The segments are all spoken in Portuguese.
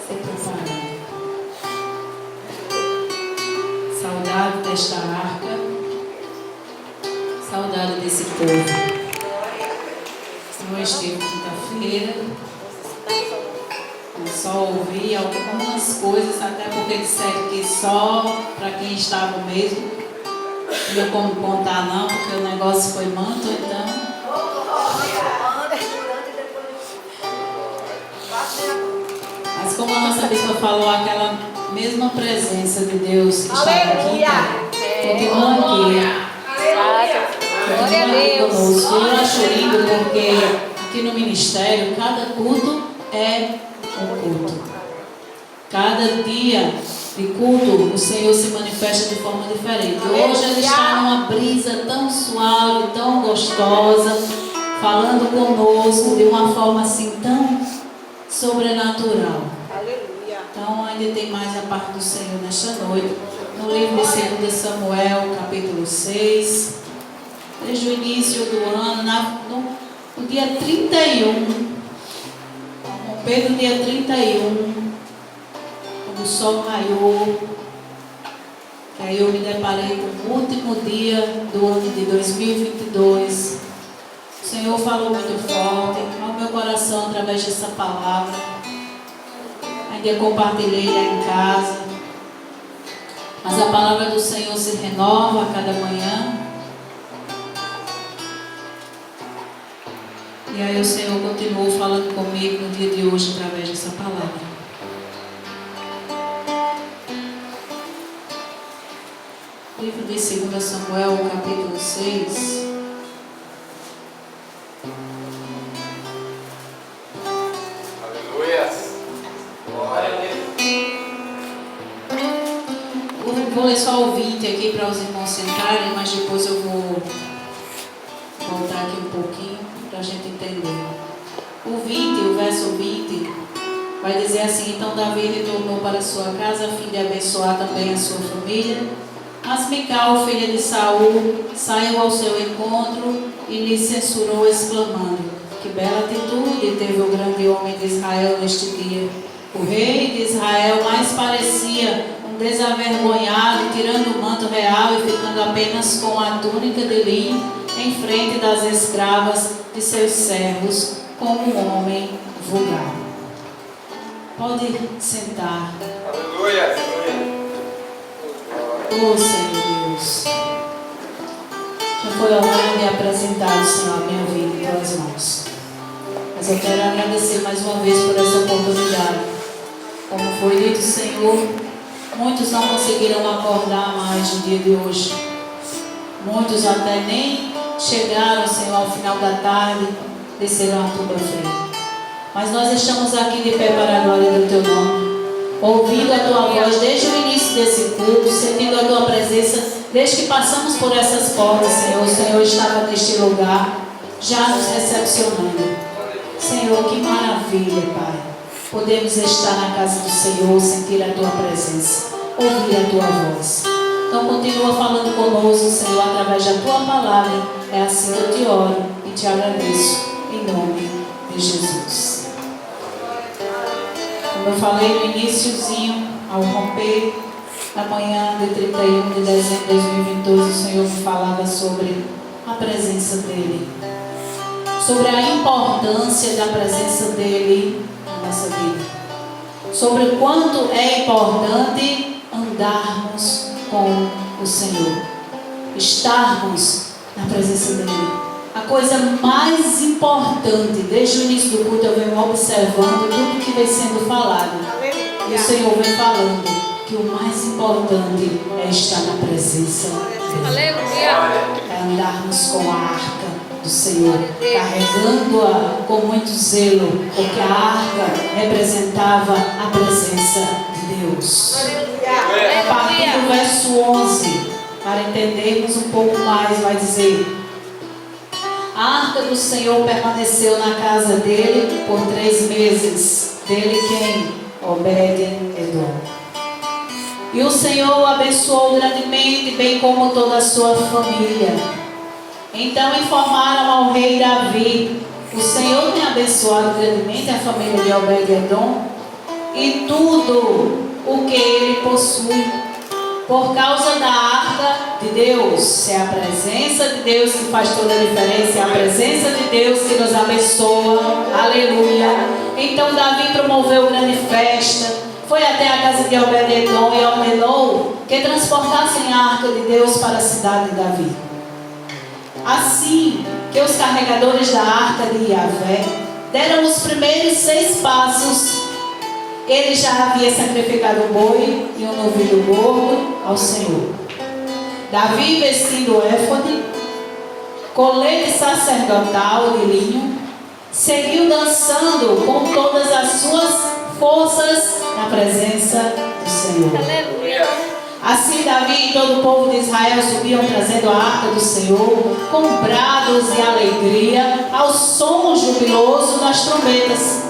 Se preparando. Saudade desta arca. Saudade desse povo. Eu estive quinta-feira. Só ouvi algumas coisas, até porque disseram que só para quem estava mesmo. Não ia como contar não, porque o negócio foi manto, então. Mas como a nossa bispa falou, aquela mesma presença de Deus que estava aqui, continua aqui. Glória a Deus. Conosco. Eu acho lindo porque aqui no ministério, cada culto é um culto. Cada dia de culto, o Senhor se manifesta de forma diferente. Hoje Ele está numa brisa tão suave, tão gostosa, falando conosco de uma forma assim tão sobrenatural. Então ainda tem mais a parte do Senhor nesta noite. No livro de 2 Samuel, capítulo 6, desde o início do ano, no dia 31, romper no dia 31, quando o sol raiou, que aí eu me deparei com o último dia do ano de 2022. O Senhor falou muito forte ao meu coração através dessa palavra. Ainda compartilhei lá em casa. Mas a palavra do Senhor se renova a cada manhã. E aí o Senhor continuou falando comigo no dia de hoje através dessa palavra. Livro de 2 Samuel, capítulo 6. Vou ler só o 20 aqui para os irmãos sentarem, mas depois eu vou voltar aqui um pouquinho para a gente entender. O verso 20, vai dizer assim: então Davi retornou para sua casa a fim de abençoar também a sua família. Mas Mical, filha de Saul, saiu ao seu encontro e lhe censurou, exclamando: que bela atitude teve o grande homem de Israel neste dia. O rei de Israel mais parecia desavergonhado, tirando o manto real e ficando apenas com a túnica de linho em frente das escravas de seus servos, como um homem vulgar. Pode sentar. Aleluia. Oh Senhor Deus, já foi a hora de apresentar o Senhor a minha vida em tuas mãos. Mas eu quero agradecer mais uma vez por essa oportunidade. Como foi dito, Senhor, muitos não conseguiram acordar mais no dia de hoje. Muitos até nem chegaram, Senhor, ao final da tarde, desceram a tua frente. Mas nós estamos aqui de pé para a glória do teu nome, ouvindo a tua voz desde o início desse culto, sentindo a tua presença, desde que passamos por essas portas, Senhor. O Senhor estava neste lugar, já nos recepcionando. Senhor, que maravilha, Pai. Podemos estar na casa do Senhor, sentir a tua presença, ouvir a tua voz. Então continua falando conosco, Senhor, através da tua palavra. É assim que eu te oro e te agradeço, em nome de Jesus. Como eu falei no iniciozinho, ao romper da manhã de 31 de dezembro de 2022, o Senhor me falava sobre a presença dEle, sobre a importância da presença dEle na nossa vida, sobre o quanto é importante andarmos com o Senhor, estarmos na presença dEle. A coisa mais importante, desde o início do culto eu venho observando tudo que vem sendo falado, e o Senhor vem falando que o mais importante é estar na presença dEle, é andarmos com a arca do Senhor, carregando-a com muito zelo, porque a arca representava a presença de Deus. A partir do verso 11, para entendermos um pouco mais, vai dizer: a arca do Senhor permaneceu na casa dele por 3 meses. Dele quem? Obed-edom. E o Senhor o abençoou grandemente, bem como toda a sua família. Então informaram ao rei Davi: o Senhor tem abençoado grandemente a família de Obed-edom. e tudo o que ele possui. Por causa da arca de Deus, é a presença de Deus que faz toda a diferença, é a presença de Deus que nos abençoa, aleluia. Então Davi promoveu grande festa, foi até a casa de Obed-edom e ordenou que transportassem a arca de Deus para a cidade de Davi. Assim que os carregadores da arca de Yahvé deram os primeiros 6 passos, ele já havia sacrificado um boi e um novilho gordo ao Senhor. Davi, vestindo o éfode, colete sacerdotal de linho, seguiu dançando com todas as suas forças na presença do Senhor. Aleluia. Assim Davi e todo o povo de Israel subiam trazendo a arca do Senhor com brados e alegria, ao som jubiloso das trombetas.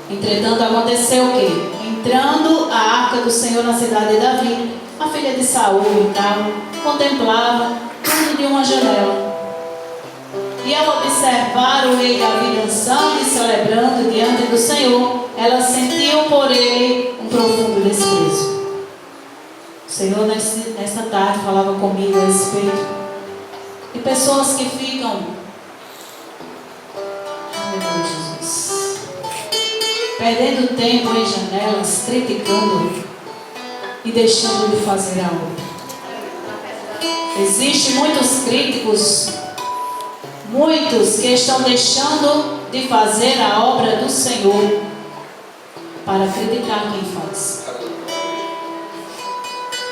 Entretanto, aconteceu o quê? Entrando a arca do Senhor na cidade de Davi, a filha de Saul, então, contemplava tudo de uma janela. E ao observar o rei Davi dançando e celebrando diante do Senhor, ela sentiu por ele um profundo desprezo. O Senhor, nesta tarde, falava comigo a respeito de pessoas que ficam, aleluia, Jesus, perdendo tempo em janelas, criticando e deixando de fazer a obra. Existem muitos críticos, muitos que estão deixando de fazer a obra do Senhor para criticar quem faz.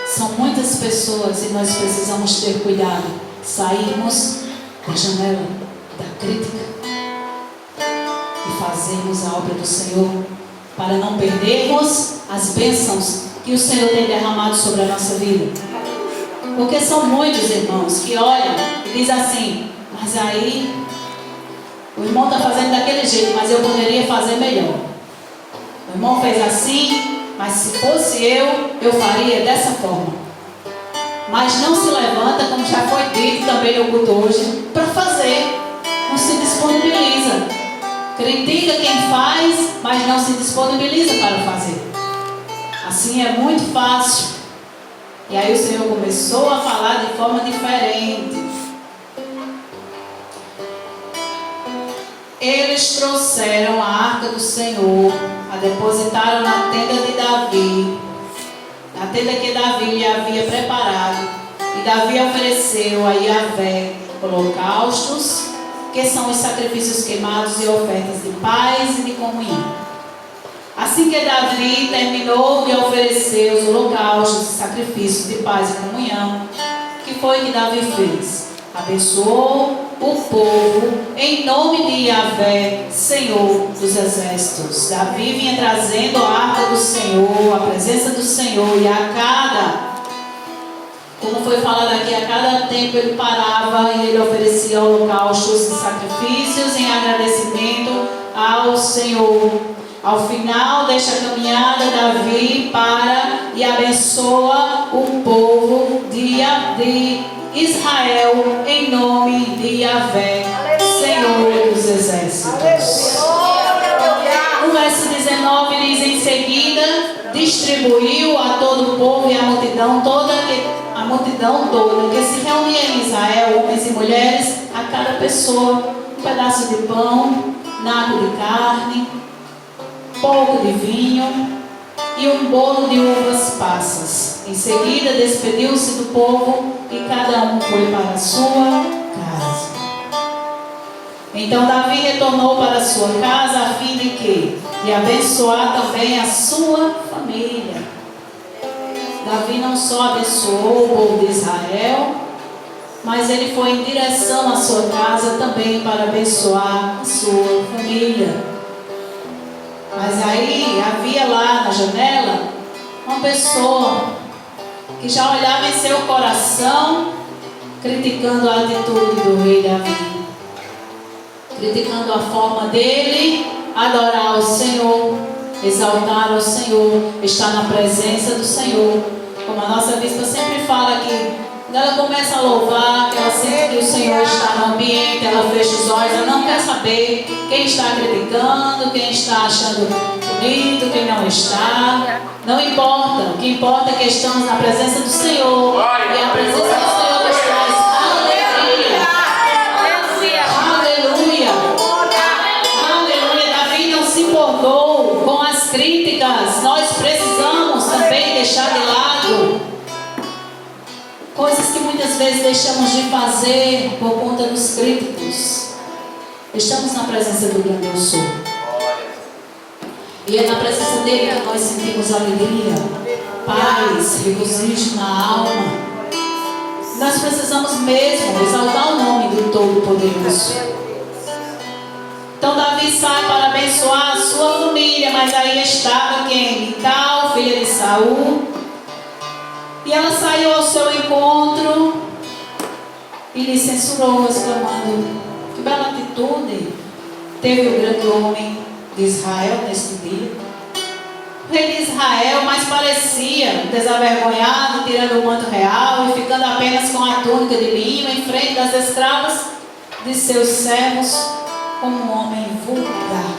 São muitas pessoas e nós precisamos ter cuidado, sairmos da janela da crítica e fazermos a obra do Senhor, para não perdermos as bênçãos que o Senhor tem derramado sobre a nossa vida. Porque são muitos irmãos que olham e dizem assim: mas aí o irmão está fazendo daquele jeito, mas eu poderia fazer melhor. O irmão fez assim, mas se fosse eu faria dessa forma. Mas não se levanta, como já foi dito também no culto hoje, para fazer. Não se disponibiliza. Critica quem faz, mas não se disponibiliza para fazer. Assim é muito fácil. E aí o Senhor começou a falar de forma diferente. Eles trouxeram a arca do Senhor, a depositaram na tenda de Davi, na tenda que Davi lhe havia preparado. E Davi ofereceu a Yahvé holocaustos, que são os sacrifícios queimados e ofertas de paz e de comunhão. Assim que Davi terminou de oferecer os holocaustos e sacrifícios de paz e comunhão, o que foi que Davi fez? Abençoou o povo em nome de Yahvé, Senhor dos exércitos. Davi vinha trazendo a arca do Senhor, a presença do Senhor, e a cada, como foi falado aqui, a cada tempo ele parava e ele oferecia holocaustos e sacrifícios em agradecimento ao Senhor. Ao final desta caminhada, Davi para e abençoa o povo de Israel em nome de Yahvé, Senhor dos exércitos. O verso 19 diz: em seguida distribuiu a todo o povo e a multidão toda que se reunia em Israel, homens e mulheres, a cada pessoa um pedaço de pão, naco de carne, pouco de vinho e um bolo de uvas passas. Em seguida despediu-se do povo e cada um foi para a sua casa. Então Davi retornou para a sua casa a fim de que? De abençoar também a sua família. Davi não só abençoou o povo de Israel, mas ele foi em direção à sua casa também para abençoar a sua família. Mas aí havia lá na janela uma pessoa que já olhava em seu coração, criticando a atitude do rei Davi, criticando a forma dele adorar o Senhor, exaltar o Senhor, estar na presença do Senhor. Como a nossa bispa sempre fala aqui, quando ela começa a louvar, que ela sente que o Senhor está no ambiente, ela fecha os olhos, ela não quer saber quem está criticando, quem está achando bonito, quem não está. Não importa. O que importa é que estamos na presença do Senhor. E a presença do Senhor nos traz alegria. Aleluia. Aleluia. Davi não se importou com as críticas. Nós precisamos também deixar de lado coisas que muitas vezes deixamos de fazer por conta dos críticos. Estamos na presença do grande eu sou. E é na presença dele que nós sentimos alegria, paz, regozijo na alma. Nós precisamos mesmo exaltar o nome do Todo-Poderoso. Então Davi sai para abençoar a sua família, mas aí estava quem? Mical, filha de Saul. E ela saiu ao seu encontro e lhe censurou, exclamando: que bela atitude teve o grande homem de Israel neste dia. O rei de Israel, mas parecia desavergonhado, tirando o manto real e ficando apenas com a túnica de linho em frente das escravas de seus servos, como um homem vulgar.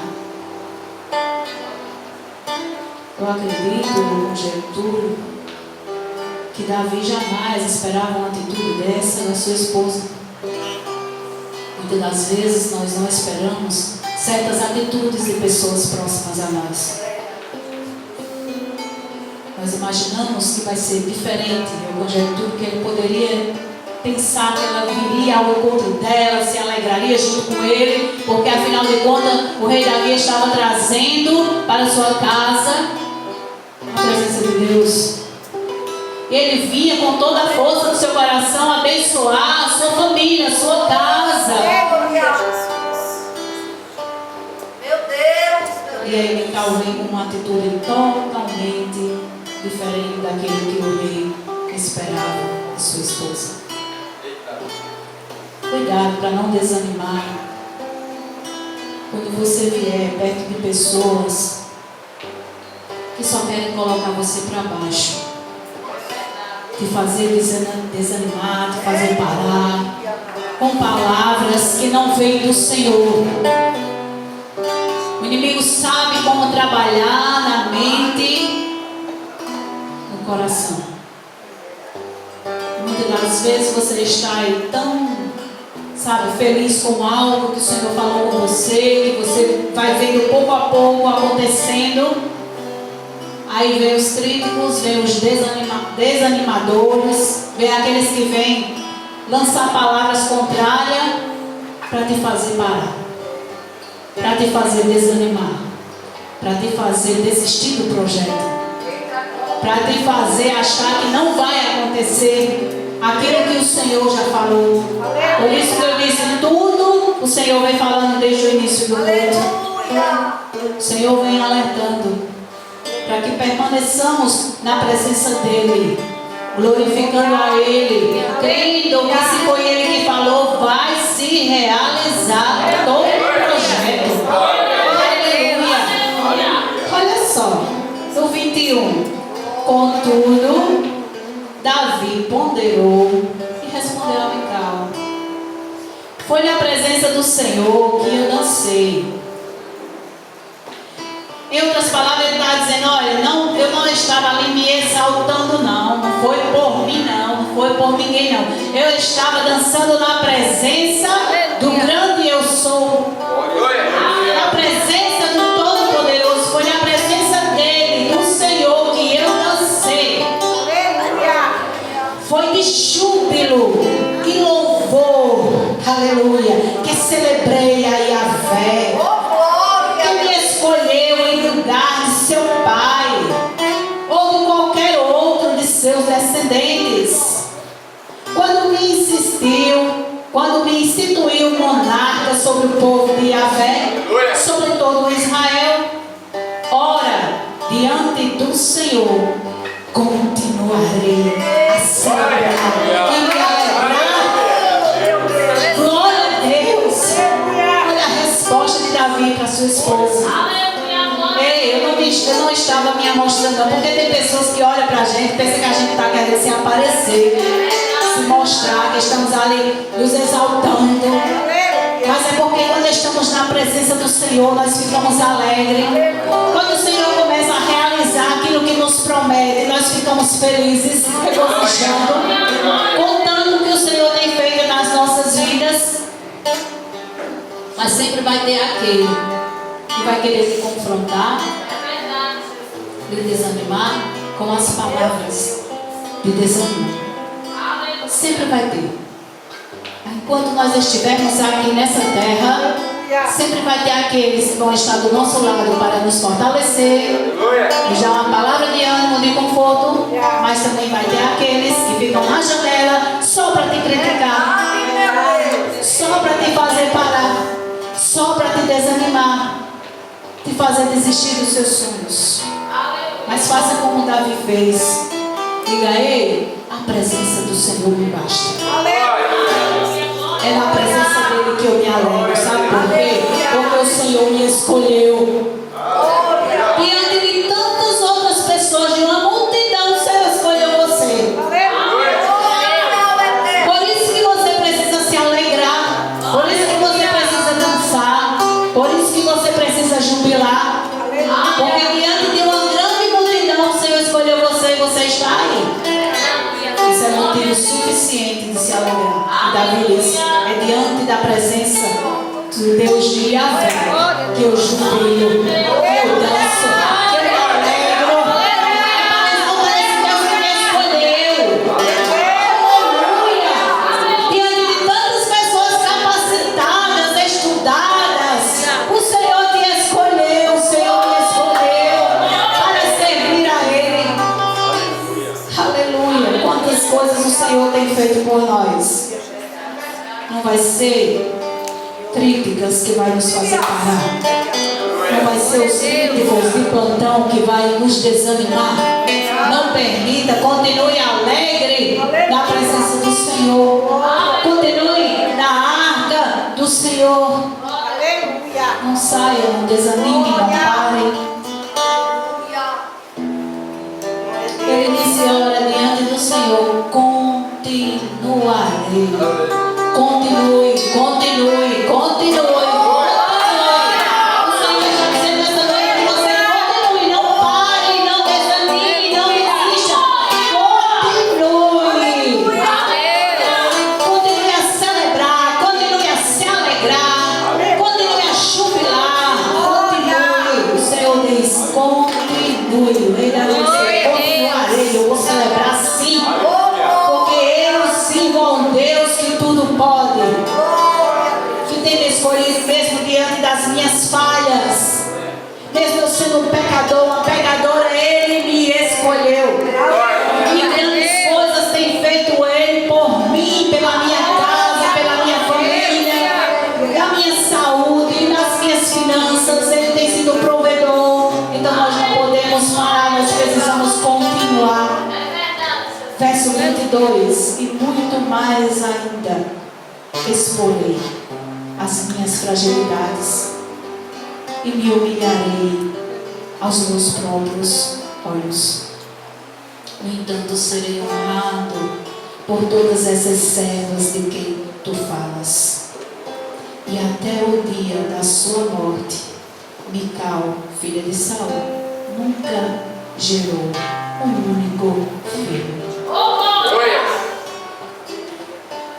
Eu acredito, eu conjecturo, que Davi jamais esperava uma atitude dessa na sua esposa. Muitas das vezes nós não esperamos certas atitudes de pessoas próximas a nós. Nós imaginamos que vai ser diferente. Eu conjecturo que ele poderia pensar que ela viria ao encontro dela, se alegraria junto com ele, porque afinal de contas o rei Davi estava trazendo para sua casa a presença de Deus. Ele vinha com toda a força do seu coração abençoar a sua família, a sua casa. Meu Deus. E aí Mical vem com uma atitude totalmente diferente daquilo que o rei esperava de sua esposa. Cuidado para não desanimar. Quando você vier perto de pessoas que só querem colocar você para baixo, te fazer desanimar, te fazer parar, com palavras que não vêm do Senhor. O inimigo sabe como trabalhar na mente, no coração. Muitas das vezes você está aí tão, feliz com algo que o Senhor falou com você, que você vai vendo pouco a pouco acontecendo. Aí vem os críticos, vem os desanimadores, vem aqueles que vêm lançar palavras contrárias para te fazer parar, para te fazer desanimar, para te fazer desistir do projeto, para te fazer achar que não vai acontecer aquilo que o Senhor já falou. Por isso que eu disse, tudo o Senhor vem falando desde o início do culto. O Senhor vem alertando para que permaneçamos na presença dEle, glorificando a Ele, crendo que se foi Ele que falou, vai se realizar todo o projeto. Aleluia! Olha só, no 21. Contudo, Davi ponderou e respondeu a Mical: foi-lhe a presença do Senhor que eu dancei. Em outras palavras, ele está dizendo: olha, eu não estava ali me exaltando, não foi por mim, não foi por ninguém, não. Eu estava dançando na presença do grande eu sou, na presença do Todo-Poderoso. Foi na presença dele, do Senhor, que eu dancei. Foi de júbilo e louvor, aleluia, que celebrei a Yahvé, que me escolheu em lugar de seu pai ou de qualquer outro de seus descendentes, quando me instituiu monarca sobre o povo de Yahvé, sobre todo Israel. Ora, diante do Senhor continuarei a celebrar e me alegrar. Glória a Deus. Olha a resposta de Davi para sua esposa. Ei, eu não estava me amostrando, não, porque tem pessoas que olham para a gente e pensam que a gente está querendo se aparecer, se mostrar, que estamos ali nos exaltando. Mas é porque quando estamos na presença do Senhor, nós ficamos alegres. Quando o Senhor começa a realizar aquilo que nos promete, nós ficamos felizes, regozijando, contando o que o Senhor tem feito nas nossas vidas. Mas sempre vai ter aquele que vai querer lhe confrontar, lhe desanimar com as palavras de desânimo. Sempre vai ter. Enquanto nós estivermos aqui nessa terra, sempre vai ter aqueles que vão estar do nosso lado para nos fortalecer, nos dar uma palavra de ânimo, de conforto. Mas também vai ter aqueles que ficam na janela só para te criticar, só para te fazer parar, só para te desanimar, te fazer desistir dos seus sonhos. Mas faça como Davi fez. Diga a ele: a presença do Senhor me basta. É na presença dele que eu me alegro. Sabe por quê? Porque o Senhor me escolheu. Diante de tantas outras pessoas, de uma multidão, o Senhor escolheu você. Por isso que você precisa se alegrar. Por isso que você precisa dançar. Por isso que você precisa jubilar. Porque diante de uma grande multidão, o Senhor escolheu você e você está aí. Isso é motivo suficiente de se alegrar. E Davi disse: é diante da presença do Deus de Yahvé que eu jubilo, que eu danço, que eu me alegro. Mas não parece Deus que me escolheu. Aleluia! Diante de tantas pessoas capacitadas, estudadas, o Senhor te escolheu, o Senhor me escolheu para servir a Ele. Aleluia! Quantas coisas o Senhor tem feito por nós. Não vai ser críticas que vai nos fazer parar. Não vai ser os críticos de plantão que vai nos desanimar. Não permita, continue alegre na presença do Senhor. Continue na arca do Senhor. Não saia, não desanime, não pare. Ele disse: ora, diante do Senhor continuarei. Continue, continue, continue. O Senhor está dizendo essa noite que você continue, não pare, não desanime, não desista. Continue. Continue a celebrar, continue a se alegrar, continue a jubilar. Continue. O Senhor diz: continue. Ele vai dizer: continuarei, eu vou celebrar sim. Deus que tudo pode, que tem me escolhido mesmo diante das minhas falhas, mesmo eu sendo um pecador, uma pecadora, Ele me escolheu. E grandes coisas tem feito Ele por mim, pela minha casa, pela minha família, na minha saúde, nas minhas finanças. Ele tem sido provedor. Então nós não podemos parar, nós precisamos continuar. Verso 22: e muito mais ainda exporei as minhas fragilidades e me humilharei aos meus próprios olhos. No entanto, serei honrado por todas essas servas de quem tu falas. E até o dia da sua morte, Mical, filha de Saul, nunca gerou um único filho.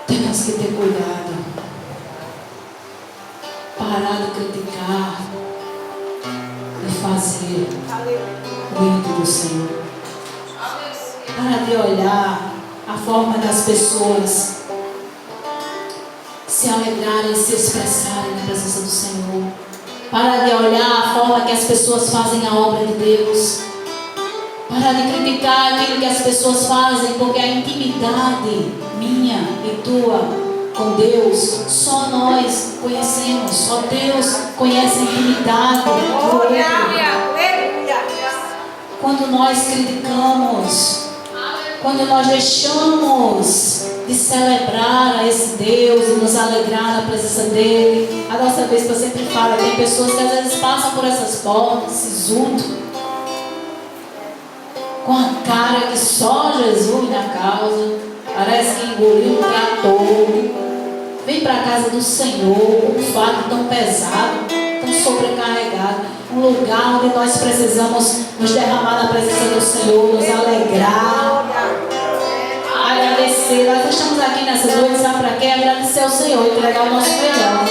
Temos que ter cuidado, parar de criticar, de fazer o ídolo do Senhor. Parar de olhar a forma das pessoas se alegrarem, se expressarem na presença do Senhor. Parar de olhar a forma que as pessoas fazem a obra de Deus. Parar de criticar aquilo que as pessoas fazem, porque a intimidade minha e tua com Deus, só nós conhecemos, só Deus conhece a intimidade do outro. Quando nós criticamos, quando nós deixamos de celebrar a esse Deus e nos alegrar na presença dele, a nossa vez que eu sempre falo, tem pessoas que às vezes passam por essas portas, sisudo, com a cara que só Jesus na causa, parece que engoliu um trator, Vem para a casa do Senhor, um fardo tão pesado, tão sobrecarregado. Um lugar onde nós precisamos nos derramar na presença do Senhor, nos alegrar, agradecer. Nós estamos aqui nessa noite, sabe para quê? Agradecer ao Senhor, entregar o nosso melhor.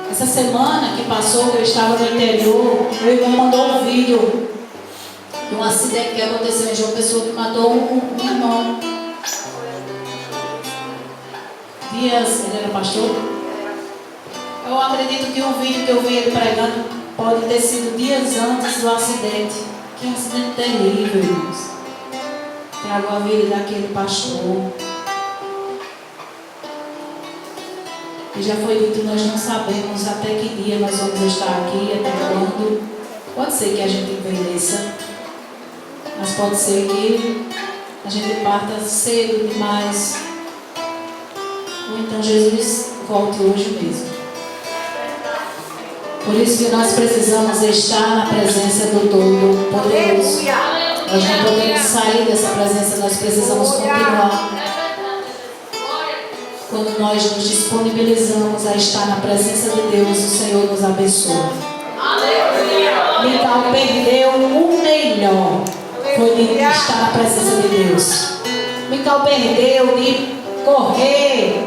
Essa semana que passou, que eu estava no interior, meu irmão mandou um vídeo de um acidente que aconteceu em João Pessoa, que matou um irmão. Dias, ele era pastor. Eu acredito que um vídeo que eu vi ele pregando pode ter sido dias antes do acidente. Que é um acidente terrível, irmãos. Tragou a vida daquele pastor. E já foi dito, nós não sabemos até que dia nós vamos estar aqui, até quando. Pode ser que a gente envelheça, mas pode ser que a gente parta cedo demais. Ou então Jesus volte hoje mesmo. Por isso que nós precisamos estar na presença do Todo-Poderoso. Nós não podemos sair dessa presença, nós precisamos continuar. Quando nós nos disponibilizamos a estar na presença de Deus, o Senhor nos abençoa. Micael perdeu o melhor, foi de estar na presença de Deus. Micael perdeu de correr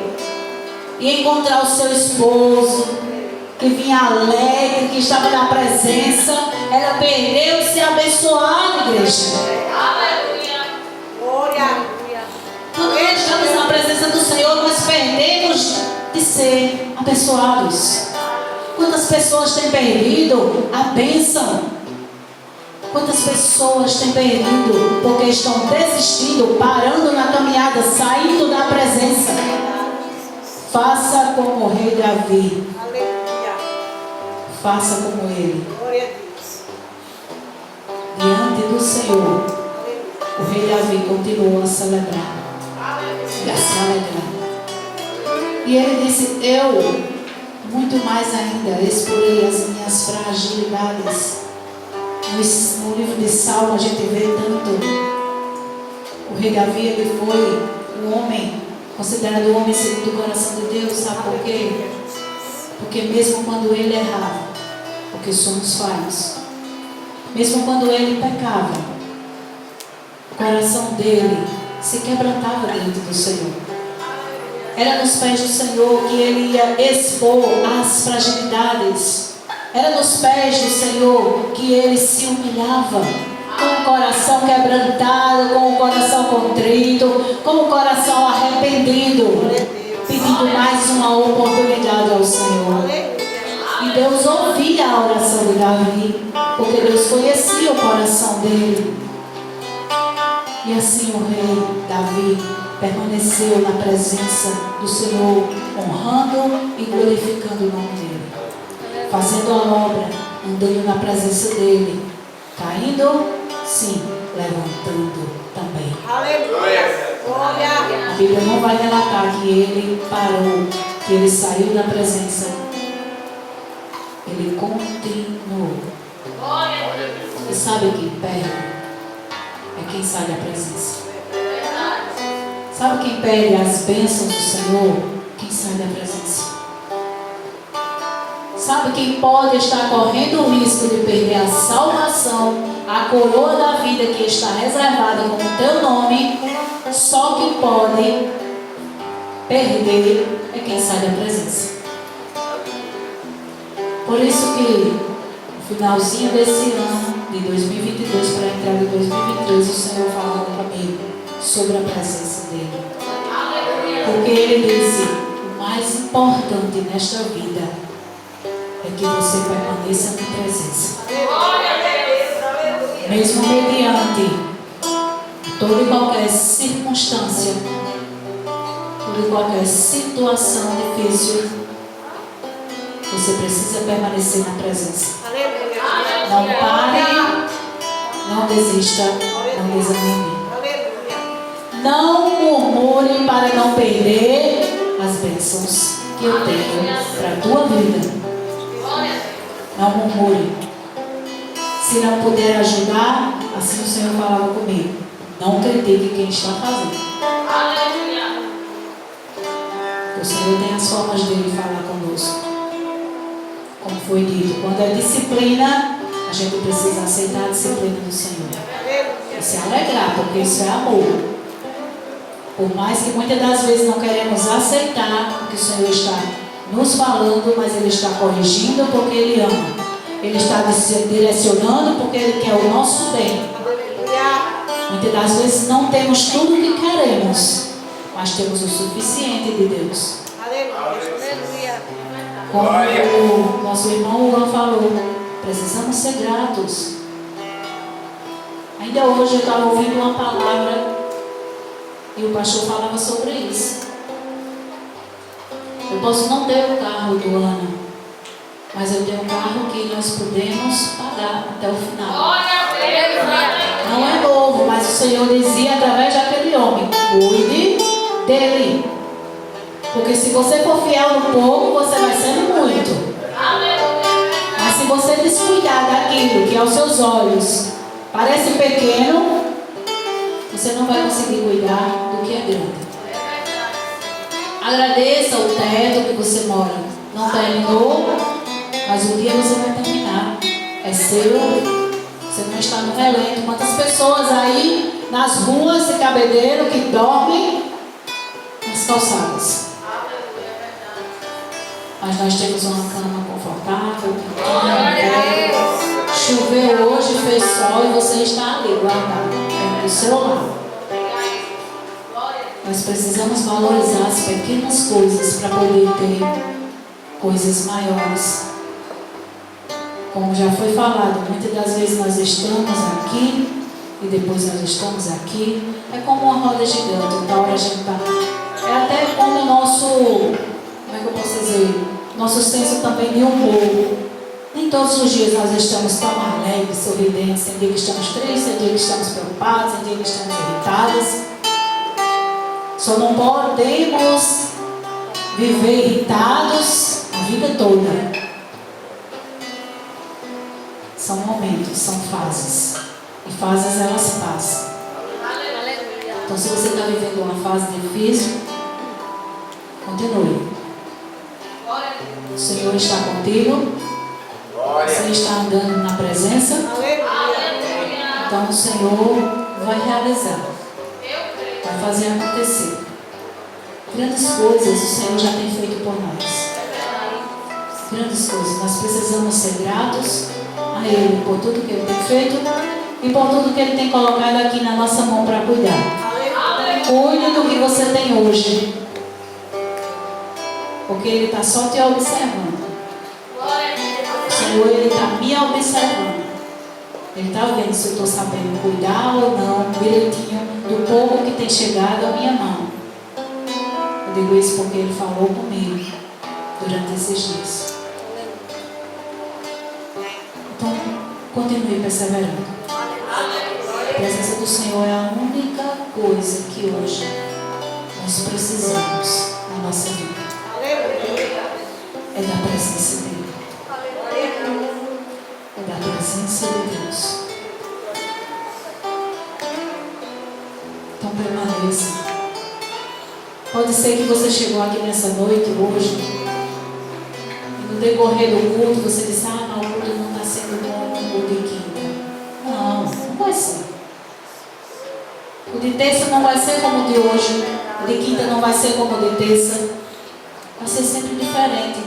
e encontrar o seu esposo, que vinha alegre, que estava na presença. Ela perdeu de ser abençoada, igreja. Quando nós estamos na presença do Senhor, nós perdemos de ser abençoados. Quantas pessoas têm perdido a bênção? Quantas pessoas têm perdido porque estão desistindo, parando na caminhada, saindo da presença? Faça como o rei Davi. Faça como ele. Diante do Senhor, o rei Davi continuou a celebrar. E a se alegrar. E ele disse: eu, muito mais ainda, explorei as minhas fragilidades. No livro de Salmo a gente vê tanto. O rei Davi, ele foi um homem, considerado o homem segundo o coração de Deus. Sabe por quê? Porque mesmo quando ele errava, porque somos falhos, mesmo quando ele pecava, o coração dele se quebrantava diante do Senhor. Era nos pés do Senhor que ele ia expor as fragilidades. Era nos pés do Senhor que ele se humilhava, com o coração quebrantado, com o coração contrito, com o coração arrependido, pedindo mais uma oportunidade ao Senhor. E Deus ouvia a oração de Davi, porque Deus conhecia o coração dele. E assim o rei Davi permaneceu na presença do Senhor, honrando e glorificando o nome dele, fazendo a obra, andando na presença dele, caindo, sim, levantando também. Aleluia. A Bíblia não vai relatar que ele parou, que ele saiu da presença. Ele continuou. E sabe quem perde? É quem sai da presença. Sabe quem perde as bênçãos do Senhor? Quem sai da presença. Sabe quem pode estar correndo o risco de perder a salvação, a coroa da vida que está reservada com o teu nome? Só quem pode perder é quem sai da presença. Por isso que no finalzinho desse ano de 2022 para a entrada de 2023, o Senhor falando comigo sobre a presença dele. Porque ele disse: o mais importante nesta vida é que você permaneça na presença. Mesmo mediante toda e qualquer circunstância, toda e qualquer situação difícil, você precisa permanecer na presença. Não pare, não desista, não desanime. Não murmure para não perder as bênçãos que eu tenho para a tua vida. Não murmure. Se não puder ajudar, assim o Senhor falava comigo: não critique quem está fazendo. O Senhor tem as formas dele falar conosco. Como foi dito, quando é disciplina, a gente precisa aceitar a disciplina do Senhor. E se alegrar, porque isso é amor. Por mais que muitas das vezes não queremos aceitar o que o Senhor está nos falando, mas Ele está corrigindo porque Ele ama. Ele está direcionando porque Ele quer o nosso bem. Muitas das vezes não temos tudo o que queremos, mas temos o suficiente de Deus. Como o nosso irmão Juan falou, precisamos ser gratos. Ainda hoje eu estava ouvindo uma palavra e o pastor falava sobre isso. Eu posso não ter o carro do ano, mas eu tenho um carro que nós podemos pagar até o final. Não é novo, mas o Senhor dizia através daquele homem: cuide dele. Porque se você for fiel no pouco, você vai ser no muito. Mas se você descuidar daquilo que aos seus olhos parece pequeno, você não vai conseguir cuidar do que é grande. Agradeça o teto que você mora. Não terminou, mas um dia você vai terminar. É seu. Você não está no relento. Quantas pessoas aí nas ruas de Cabedelo que dormem nas calçadas? Mas nós temos uma cama confortável. Choveu hoje, fez sol e você está ali guardado do seu lado. Nós precisamos valorizar as pequenas coisas para poder ter coisas maiores. Como já foi falado, muitas das vezes nós estamos aqui e depois nós estamos aqui. É como uma roda gigante. Então a gente está. É até como o nosso, como é que eu posso dizer? Nosso senso também de humor. Nem todos os dias nós estamos tão alegres, sorridentes. Tem dia que estamos tristes, tem dia que estamos preocupados, tem dia que estamos irritados. Só não podemos viver irritados a vida toda. São momentos, são fases. E fases elas passam. Então se você está vivendo uma fase difícil, continue. O Senhor está contigo. Você está andando na presença. Então o Senhor vai realizar. Vai fazer acontecer. Grandes coisas o Senhor já tem feito por nós. Grandes coisas. Nós precisamos ser gratos a Ele por tudo que Ele tem feito e por tudo que Ele tem colocado aqui na nossa mão para cuidar. Cuide do que você tem hoje, porque Ele está só te observando. O Senhor, Ele está me observando. Ele está vendo se eu estou sabendo cuidar ou não direitinho do pouco que tem chegado à minha mão. Eu digo isso porque Ele falou comigo durante esses dias. Então, continue perseverando. A presença do Senhor é a única coisa que hoje nós precisamos na nossa vida. É da presença dEle. É da presença de Deus. Então permaneça. Pode ser que você chegou aqui nessa noite hoje e no decorrer do culto você disse: não, o culto não está sendo bom o de quinta. Não, não vai ser. O de terça não vai ser como o de hoje. O de quinta não vai ser como o de terça. Vai ser sempre diferente.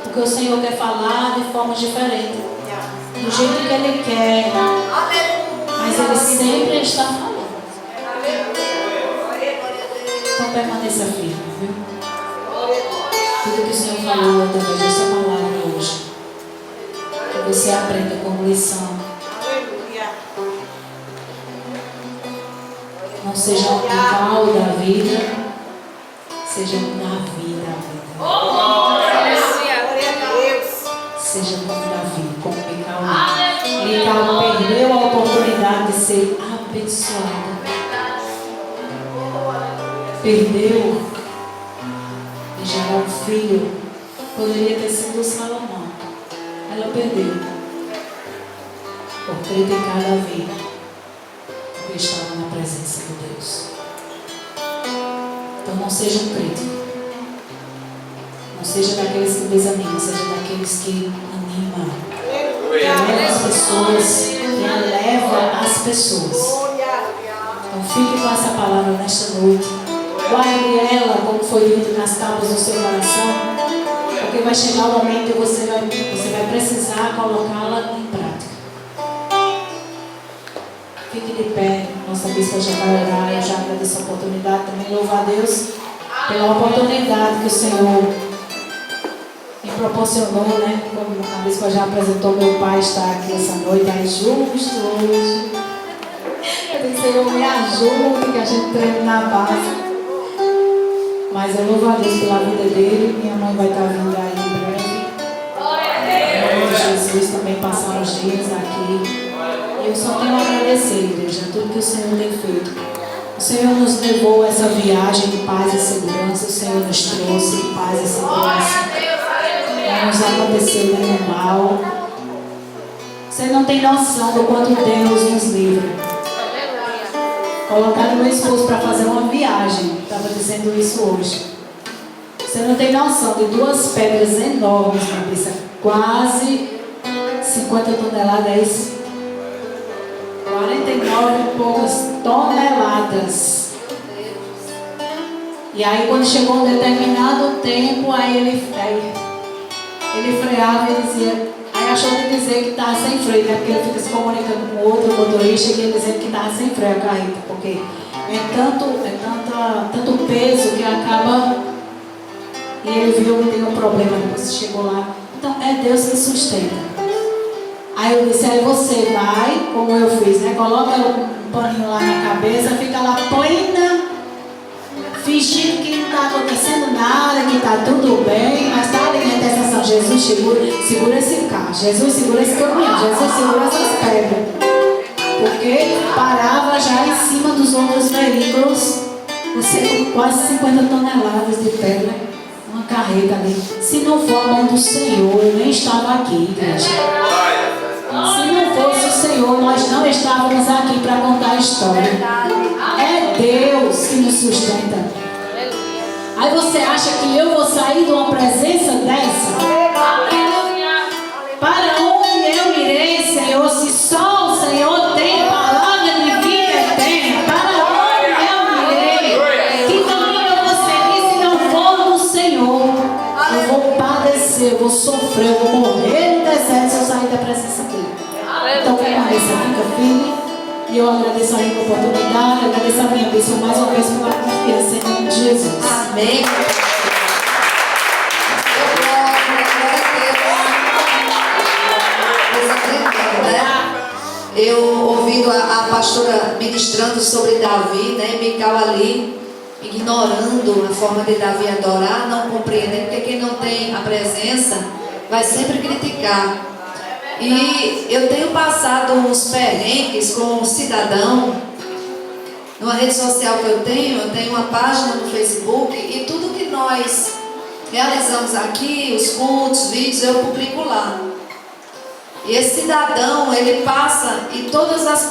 Porque o Senhor quer falar de forma diferente. Do jeito que Ele quer. Mas Ele sempre está falando. Então permaneça firme, viu? Tudo que o Senhor falou através dessa palavra hoje, que você aprenda como lição. Não seja um rival da vida, seja um Davi da vida. Seja como Davi, como Micael. Micael perdeu a oportunidade de ser abençoada. Perdeu de gerar um filho. Poderia ter sido Salomão. Ela perdeu por criticar Davi, porque estava na presença de Deus. Então não seja um crítico. seja daqueles que desanimam, seja daqueles que animam. Eleva as pessoas, eleva as pessoas. Então fique com essa palavra nesta noite. Guarde ela, como foi dito, nas tábuas do seu coração. Porque vai chegar o momento que você vai precisar colocá-la em prática. Fique de pé. Nossa bispa já vai orar. Eu já agradeço a oportunidade. Também louvo a Deus pela oportunidade que o Senhor me proporcionou, né? Como a bispa já apresentou, meu pai está aqui essa noite. É justo hoje. Eu disse, Senhor, me ajude que a gente treine na base. Mas eu louvo a Deus pela vida dele. Minha mãe vai estar vindo aí em breve. Em nome de Jesus, também passar os dias aqui. E eu só tenho a agradecer, igreja, tudo que o Senhor tem feito. O Senhor nos levou a essa viagem de paz e segurança. O Senhor nos trouxe de paz e segurança. Não nos aconteceu nenhum mal. Você não tem noção do quanto Deus nos livra. Colocaram meu esposo para fazer uma viagem. Estava dizendo isso hoje. Você não tem noção de duas pedras enormes, cabeça. Quase 50 toneladas. É isso? 49 e poucas toneladas. E aí quando chegou um determinado tempo, aí ele freava e dizia... Aí achou de dizer que estava sem freio, né? Porque ele fica se comunicando com o outro motorista e ele dizendo que estava sem freio a carreta, porque é tanto peso que acaba. E ele viu que tem um problema depois que chegou lá. Então é Deus que sustenta. Aí eu disse, aí você vai, como eu fiz, né? Coloca um paninho lá na cabeça, fica lá plena, fingindo que não está acontecendo nada, que está tudo bem, mas está ali na intercessão. Jesus segura esse carro, Jesus segura esse caminhão, Jesus segura essas pedras. Porque parava já em cima dos outros veículos, você com quase 50 toneladas de pedra, uma carreta ali. Se não for a mão do Senhor, eu nem estava aqui, igreja. Se não fosse o Senhor, nós não estávamos aqui para contar a história. É Deus que nos sustenta. Aí você acha que eu vou sair de uma presença dessa? Para onde eu irei, Senhor, se só o Senhor tem palavra de vida eterna? Para onde eu irei? Que caminho eu vou seguir se não for do Senhor? Eu vou padecer, eu vou sofrer, eu vou morrer no deserto se eu sair da presença dele. Então permaneça, fica firme. E eu agradeço a minha oportunidade, agradeço a minha bênção mais uma vez pela confiança em nome de Jesus. Amém. Eu ouvindo a pastora ministrando sobre Davi, né? Mical ali, ignorando a forma de Davi adorar, não compreendendo, porque quem não tem a presença vai sempre criticar. E eu tenho passado uns perrengues com um cidadão numa rede social que eu tenho uma página no Facebook e tudo que nós realizamos aqui, os cultos, vídeos, eu publico lá. E esse cidadão, ele passa em todas as